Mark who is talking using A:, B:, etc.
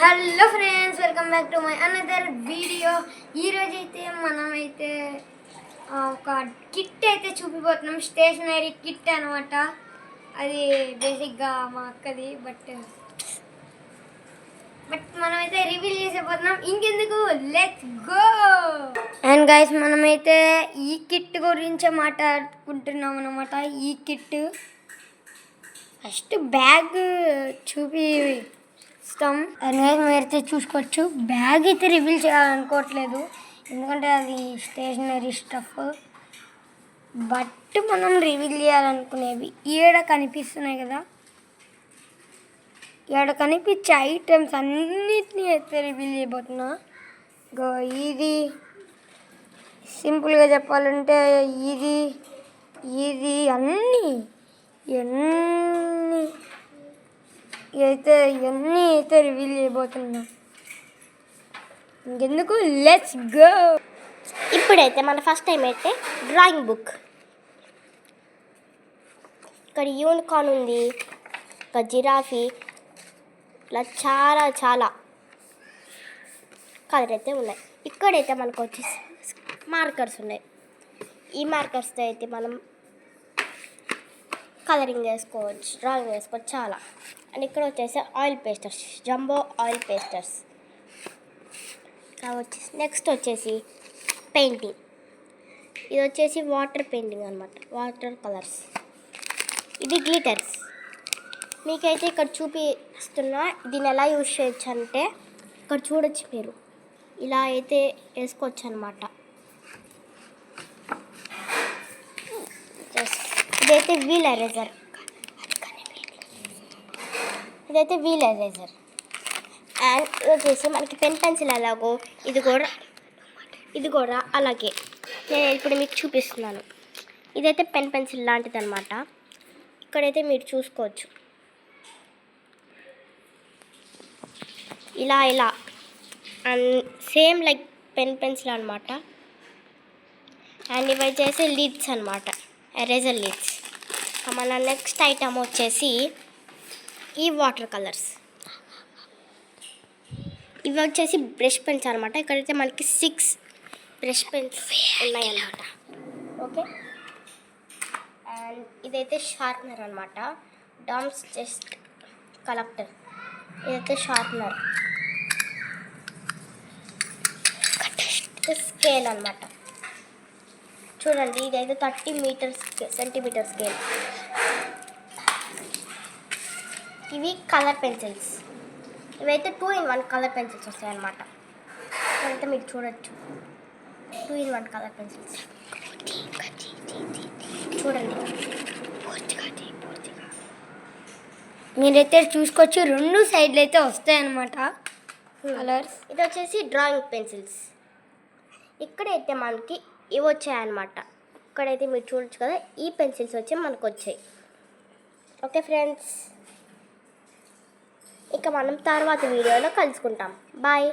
A: Hello friends, welcome back to my another video. ఈరోజు అయితే మనమైతే ఒక కిట్ అయితే చూపిపోతున్నాం. స్టేషనరీ కిట్ అనమాట. అది బేసిక్గా మా అక్కది, బట్ మనమైతే రివీల్ చేసేపోతున్నాం. ఇంకెందుకు, లెట్స్ గో. అండ్ గైస్, మనమైతే ఈ కిట్ గురించి మాట్లాడుకుంటున్నాం అనమాట. ఈ కిట్ ఫస్ట్ బ్యాగ్ చూపిస్తాం. మీరైతే చూసుకోవచ్చు. బ్యాగ్ అయితే రివీల్ చేయాలనుకోవట్లేదు, ఎందుకంటే అది స్టేషనరీ స్టఫ్. బట్ మనం రివీల్ చేయాలనుకునేవి ఈడ కనిపిస్తున్నాయి కదా, ఈడ కనిపించే ఐటమ్స్ అన్నిటినీ అయితే రివీల్ చేయబోతున్నా. ఇది సింపుల్గా చెప్పాలంటే ఇది అన్నీ ఇవన్నీ అయితే రివీల్ చేయబోతున్నా. ఇంకెందుకు, లెట్స్ గో.
B: ఇప్పుడైతే మన ఫస్ట్ టైం అయితే డ్రాయింగ్ బుక్. ఇక్కడ యూనికార్న్ ఉంది, ఒక జిరాఫీ, ఇలా చాలా చాలా కలర్ అయితే ఉన్నాయి. ఇక్కడైతే మనకు వచ్చేసి మార్కర్స్ ఉన్నాయి. ఈ మార్కర్స్తో అయితే మనం కలరింగ్ వేసుకోవచ్చు, డ్రాయింగ్ వేసుకోవచ్చు చాలా. అండ్ ఇక్కడ వచ్చేసి ఆయిల్ పేస్టర్స్, జంబో ఆయిల్ పేస్టర్స్. వచ్చేసి నెక్స్ట్ వచ్చేసి పెయింటింగ్. ఇది వచ్చేసి వాటర్ పెయింటింగ్ అనమాట, వాటర్ కలర్స్. ఇది గ్లిటర్స్. మీకైతే ఇక్కడ చూపిస్తున్నా, దీన్ని ఎలా యూజ్ చేయొచ్చు అంటే ఇక్కడ చూడొచ్చు మీరు, ఇలా అయితే వేసుకోవచ్చు అనమాట. ఇదైతే వీల్ ఎరేజర్. ఇదైతే వీల్ ఎరేజర్. అండ్ ఇది వచ్చేసి మనకి పెన్ పెన్సిల్ ఎలాగో ఇది కూడా అలాగే. నేను ఇప్పుడు మీకు చూపిస్తున్నాను. ఇదైతే పెన్ పెన్సిల్ లాంటిది అనమాట. ఇక్కడైతే మీరు చూసుకోవచ్చు, ఇలా and same like pen pencil అనమాట. అండ్ ఇవి వచ్చేసి లిడ్స్ అనమాట, ఎరేజర్ లిడ్స్. మన నెక్స్ట్ ఐటమ్ వచ్చేసి ఈ వాటర్ కలర్స్. ఇవి వచ్చేసి బ్రష్ పెన్స్ అనమాట. ఇక్కడైతే మనకి 6 బ్రష్ పెన్స్ ఉన్నాయన్నమాట. ఓకే. అండ్ ఇదైతే షార్ప్నర్ అనమాట, డామ్స్ జస్ట్ కలెక్టర్. ఇదైతే షార్ప్నర్. స్కేల్ అనమాట. చూడండి, ఇదైతే 30 సెంటీమీటర్ స్కేల్. ఇవి కలర్ పెన్సిల్స్. ఇవైతే 2-in-1 కలర్ పెన్సిల్స్ వస్తాయి అన్నమాట. ఇవైతే మీరు చూడొచ్చు, 2-in-1 కలర్ పెన్సిల్స్. చూడండి,
A: మీరైతే చూసుకోవచ్చు, 2 సైడ్లు అయితే వస్తాయన్నమాట కలర్స్.
B: ఇది వచ్చేసి డ్రాయింగ్ పెన్సిల్స్. ఇక్కడైతే మనకి ఇవి వచ్చాయన్నమాట. ఇక్కడైతే మీరు చూడొచ్చు కదా, ఈ పెన్సిల్స్ వచ్చి మనకు వచ్చాయి. ఓకే ఫ్రెండ్స్, ఇక మనం తర్వాత వీడియోలో కలుసుకుంటాం. బాయ్.